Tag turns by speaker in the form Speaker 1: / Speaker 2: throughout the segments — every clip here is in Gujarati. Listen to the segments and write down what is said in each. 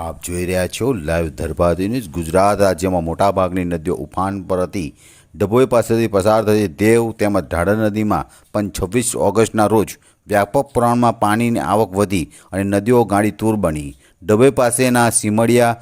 Speaker 1: આપ જોઈ રહ્યા છો લાઈવ ધરબાદી ન્યૂઝ। ગુજરાત રાજ્યમાં મોટાભાગની નદીઓ ઉફાન પર હતી। ડભોઈ પાસેથી પસાર થતી દેવ તેમજ ઢાઢર નદીમાં પણ 26 ઓગસ્ટના રોજ વ્યાપક પ્રમાણમાં પાણીની આવક વધી અને નદીઓ ગાંડીતૂર બની। ડભોઈ પાસેના સીમડિયા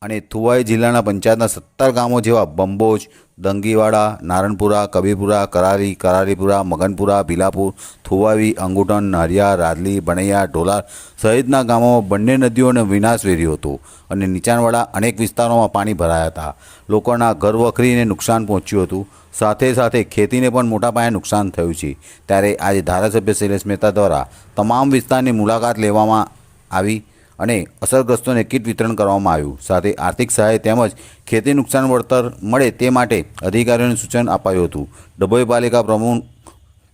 Speaker 1: અને થુવાઈ જિલ્લાના પંચાયતના 17 ગામો જેવા બંબોજ, દંગીવાડા, નારણપુરા, કબીરપુરા, કરારી, કરારીપુરા, મગનપુરા, ભીલાપુર, થુવાવી, અંગુઠણ, નારિયા, રાદલી, બણૈયા, ઢોલાર સહિતના ગામોમાં બંને નદીઓને વિનાશ વેર્યો હતો અને નીચાણવાળા અનેક વિસ્તારોમાં પાણી ભરાયા હતા। લોકોના ઘર વખરીને નુકસાન પહોંચ્યું હતું। સાથે સાથે ખેતીને પણ મોટા પાયે નુકસાન થયું છે। ત્યારે આજે ધારાસભ્ય શૈલેષ મહેતા દ્વારા તમામ વિસ્તારની મુલાકાત લેવામાં આવી અને અસરગ્રસ્તોને કીટ વિતરણ કરવામાં આવ્યું। સાથે આર્થિક સહાય તેમજ ખેતી નુકસાન વળતર મળે તે માટે અધિકારીઓને સૂચન અપાયું હતું। ડભોઈ પાલિકા પ્રમુખ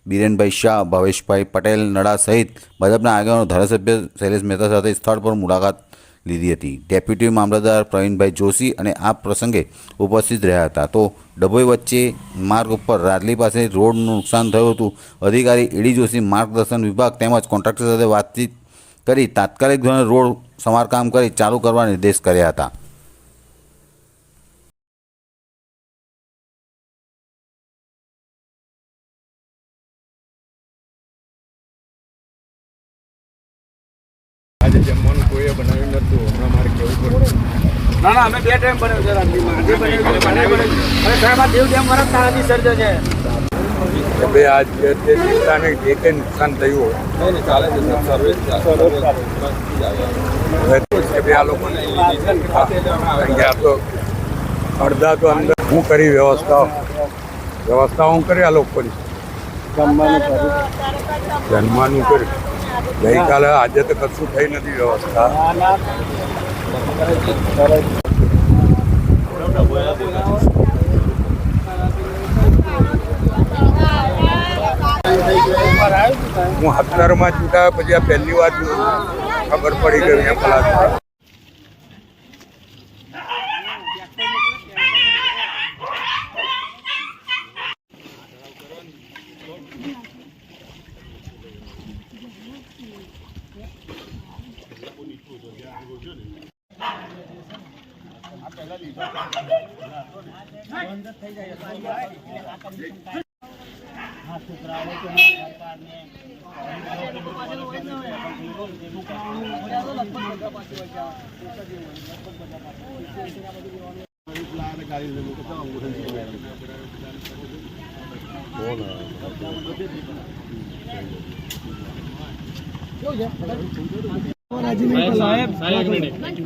Speaker 1: બીરેનભાઈ શાહ, ભાવેશભાઈ પટેલ નડા સહિત ભાજપના આગેવાનો ધારાસભ્ય શૈલેષ મહેતા સાથે સ્થળ પર મુલાકાત લીધી હતી। ડેપ્યુટી મામલતદાર પ્રવીણભાઈ જોશી અને આ પ્રસંગે ઉપસ્થિત રહ્યા હતા। તો ડભોઈ વચ્ચે માર્ગ ઉપર રાદલી પાસે રોડનું નુકસાન થયું હતું। અધિકારી એડી જોશી માર્ગદર્શન વિભાગ તેમજ કોન્ટ્રાક્ટર સાથે વાતચીત કરી તાત્કાલિક ધોરણે રોડ સમારકામ કરી ચાલુ કરવા નિર્દેશ કર્યા હતા।
Speaker 2: આજે જમવાનું કોઈએ બનાવ્યું નતું, હમણાં મારે કેવું પડે।
Speaker 3: ના અમે 2 ટાઈમ બનાવ્યું છે રાંધીમાં, આજે બનાવ્યું અને સાહેબ આ દેવ ડેમ મારા તારાથી સર્જો છે
Speaker 2: કે ભાઈ આજ જે જિલ્લાને જે કંઈ નુકસાન થયું હોય ચાલે છે સર્વિસ કે ભાઈ આ લોકોને અહીંયા તો અડધા તો અંદર હું કરી વ્યવસ્થા હું કરી આ લોકોની જમવાનું કરી ગઈકાલે આજે તો કશું થઈ નથી વ્યવસ્થા। હું 17માં ચૂંટાયા પછી આ પહેલી વાર ખબર પડી ગઈ એમ પલાસ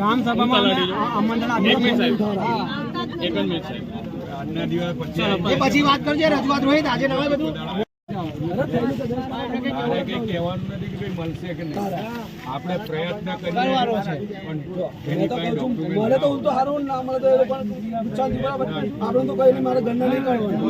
Speaker 3: ગામ સભામાં પછી વાત કરજે, રજૂઆત રોહિત આજે નવા બધું
Speaker 2: કહેવાનું નથી કે ભાઈ મળશે કે નહીં, આપણે પ્રયત્ન કરીએ
Speaker 3: મળે તો હું તો સારું ના મળે તો એ લોકો નુકસાન બરાબર આપણે તો કઈ નહીં, મારે ગણના નહીં કરવાનું।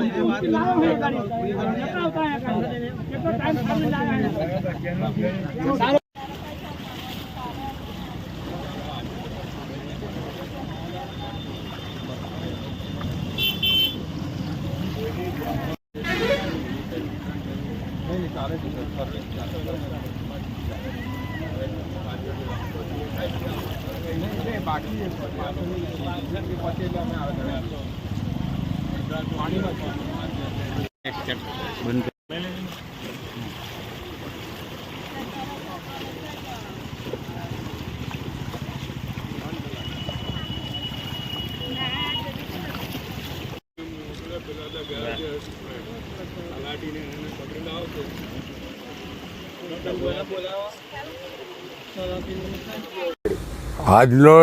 Speaker 2: આજનો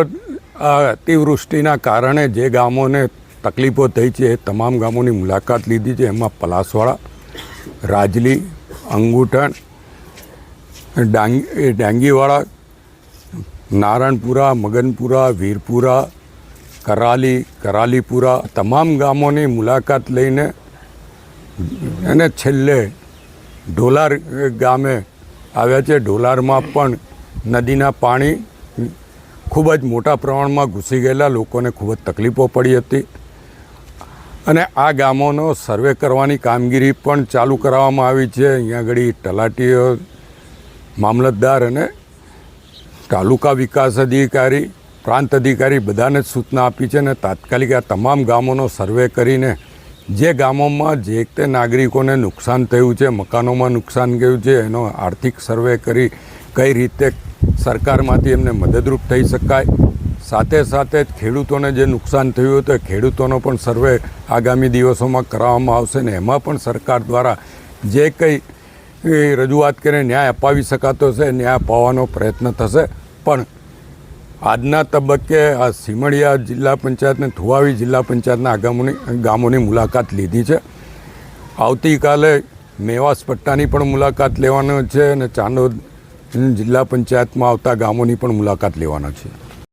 Speaker 2: અતિવૃષ્ટિના કારણે જે ગામોને તકલીફો થઈ છે એ તમામ ગામોની મુલાકાત લીધી છે। એમાં પલાસવાડા, રાજલી, અંગુઠણ, ડાંગીવાડા, નારણપુરા, મગનપુરા, વીરપુરા, કરાલીપુરા તમામ ગામોની મુલાકાત લઈને અને છેલ્લે ઢોલાર ગામે આવ્યા છે। ઢોલારમાં પણ નદીના પાણી ખૂબ જ મોટા પ્રમાણમાં ઘૂસી ગયેલા, લોકોને ખૂબ જ તકલીફો પડી હતી અને આ ગામોનો સર્વે કરવાની કામગીરી પણ ચાલુ કરવામાં આવી છે। અહીંયા આગળ તલાટીઓ, મામલતદાર અને તાલુકા વિકાસ અધિકારી, પ્રાંત અધિકારી બધાને જ સૂચના આપી છે અને તાત્કાલિક આ તમામ ગામોનો સર્વે કરીને જે ગામોમાં જે તે નાગરિકોને નુકસાન થયું છે, મકાનોમાં નુકસાન ગયું છે, એનો આર્થિક સર્વે કરી કઈ રીતે સરકારમાંથી એમને મદદરૂપ થઈ શકાય, સાથે સાથે ખેડૂતોને જે નુકસાન થયું હોય તો ખેડૂતોનો પણ સર્વે આગામી દિવસોમાં કરાવવામાં આવશે ને એમાં પણ સરકાર દ્વારા જે કંઈ રજૂઆત કરીને ન્યાય અપાવી શકાતો છે ન્યાય અપાવવાનો પ્રયત્ન થશે. પણ આજના તબક્કે આ સીમળિયા જિલ્લા પંચાયત અને થુવાવી જિલ્લા પંચાયતના ગામોની મુલાકાત લીધી છે. આવતીકાલે મેવાસ પટ્ટાની પણ મુલાકાત લેવાનો છે અને ચાંદોદ જિલ્લા પંચાયતમાં આવતા ગામોની પણ મુલાકાત લેવાના છે.